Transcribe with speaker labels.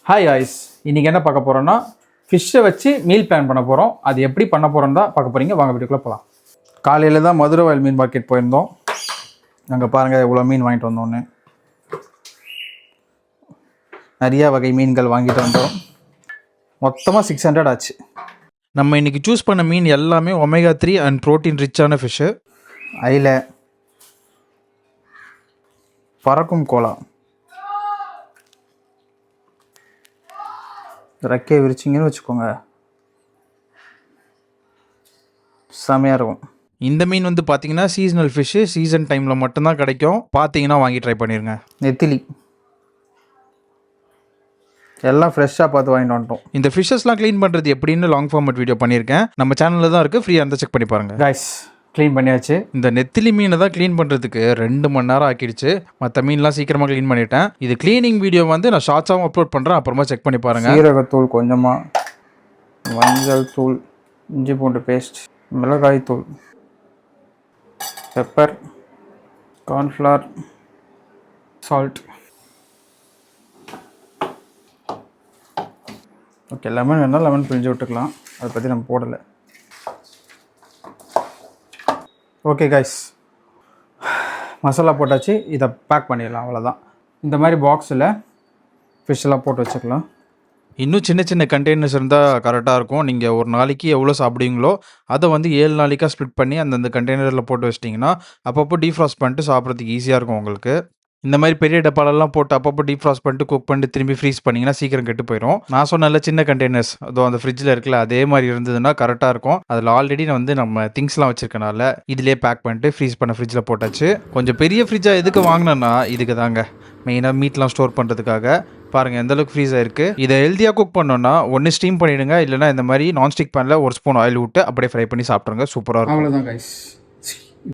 Speaker 1: Hi guys, இன்றைக்கி என்ன பார்க்க போகிறோன்னா ஃபிஷ்ஷை வச்சு மீல் பிளான் பண்ண போகிறோம். அது எப்படி பண்ண போகிறோன்னு தான் பார்க்க போகிறீங்க. வாங்க வீட்டுக்குள்ளே போகலாம். காலையில் தான் மதுரை வயல் மீன் மார்க்கெட் போயிருந்தோம். அங்கே பாருங்கள் இவ்வளோ மீன் வாங்கிட்டு வந்தோன்னு. நிறையா வகை மீன்கள் வாங்கிட்டு வந்தோம். மொத்தமாக 600 ஆச்சு.
Speaker 2: நம்ம இன்றைக்கி சூஸ் பண்ண மீன் எல்லாமே ஒமேகா 3 அண்ட் ப்ரோட்டீன் ரிச்சான ஃபிஷ்ஷு.
Speaker 1: அயிலை, பறக்கும் கோலா, ரெக்கையை விரிச்சிங்கன்னு வச்சுக்கோங்க, செமையாக இருக்கும்.
Speaker 2: இந்த மீன் வந்து பார்த்தீங்கன்னா சீசனல் ஃபிஷ்ஷு, சீசன் டைமில் மட்டும்தான் கிடைக்கும். பார்த்தீங்கன்னா வாங்கி ட்ரை பண்ணிடுங்க.
Speaker 1: நெத்திலி எல்லாம் ஃப்ரெஷ்ஷாக பார்த்து வாங்கிட்டு வந்துட்டோம்.
Speaker 2: இந்த ஃபிஷ்ஷஸ்லாம் க்ளீன் பண்ணுறது எப்படின்னு லாங் ஃபார்மட் வீடியோ பண்ணியிருக்கேன். நம்ம சேனலில் தான் இருக்குது, ஃப்ரீயாக இருந்தால் செக் பண்ணி பாருங்கள்.
Speaker 1: காய்ஸ், க்ளீன் பண்ணியாச்சு.
Speaker 2: இந்த நெத்திலி மீனை தான் க்ளீன் பண்ணுறதுக்கு 2 மணி நேரம் ஆக்கிடுச்சு. மற்ற மீன்லாம் சீக்கிரமாக க்ளீன் பண்ணிட்டேன். இது க்ளீனிங் வீடியோ வந்து நான் ஷார்ட்ஸாகவும் அப்லோட் பண்ணுறேன், அப்புறமா செக் பண்ணி பாருங்கள்.
Speaker 1: சீரகத்தூள் கொஞ்சமாக, மஞ்சள் தூள், இஞ்சி பூண்டு பேஸ்ட், மிளகாய் தூள், pepper, cornflour, salt. Okay, lemon வேணால் லெமன் பிழிஞ்சு விட்டுக்கலாம். அதை பற்றி நம்ம போடலை. ஓகே காய்ஸ், மசாலா போட்டாச்சு. இதை பேக் பண்ணிடலாம், அவ்வளோதான். இந்த மாதிரி பாக்ஸில் ஃபிஷ்ஷெல்லாம் போட்டு வச்சுக்கலாம்.
Speaker 2: இன்னும் சின்ன சின்ன கண்டெய்னர்ஸ் இருந்தால் கரெக்டாக இருக்கும். நீங்கள் ஒரு நாளைக்கு எவ்வளோ சாப்பிடுவீங்களோ அதை வந்து 7 நாளைக்காக ஸ்ப்ளிட் பண்ணி அந்தந்த கண்டெய்னரில் போட்டு வச்சிட்டிங்கன்னா அப்பப்போ டீஃப்ராஸ்ட் பண்ணிட்டு சாப்பிட்றதுக்கு ஈஸியாக இருக்கும் உங்களுக்கு. இந்த மாதிரி பெரிய டப்பாலெல்லாம் போட்டு அப்பப்போ டீஃப்ராஸ்ட் பண்ணிட்டு குக் பண்ணிட்டு திரும்பி ஃப்ரீஸ் பண்ணிங்கன்னா சீக்கிரம் கெட்டு போயிடும். நான் சொன்ன சின்ன கண்டெய்னர்ஸ் அதோ அந்த ஃப்ரிட்ஜில் இருக்குல்ல, அதே மாதிரி இருந்ததுன்னா கரெக்டாக இருக்கும். அதில் ஆல்ரெடி வந்து நம்ம திங்ஸ்லாம் வச்சுருக்கனால இதிலே பேக் பண்ணிட்டு ஃப்ரீஸ் பண்ண ஃப்ரிட்ஜில் போட்டாச்சு. கொஞ்சம் பெரிய ஃப்ரிட்ஜாக எதுக்கு வாங்கினேன்னா இதுக்கு தாங்க, மெயினாக மீட்லாம் ஸ்டோர் பண்ணுறதுக்காக. பாருங்கள் எந்தளவுக்கு ஃப்ரீஸ் ஆயிருக்கு. இதை ஹெல்த்தியாக குக் பண்ணோன்னா ஒன்று ஸ்டீம் பண்ணிவிடுங்க, இல்லைனா இந்த மாதிரி நான்ஸ்டிக் பேனில் 1 ஸ்பூன் ஆயில் விட்டு அப்படியே ஃப்ரை பண்ணி சாப்பிட்ருங்க. சூப்பராக இருக்கும்.
Speaker 1: அவ்வளோதான் கைஸ்.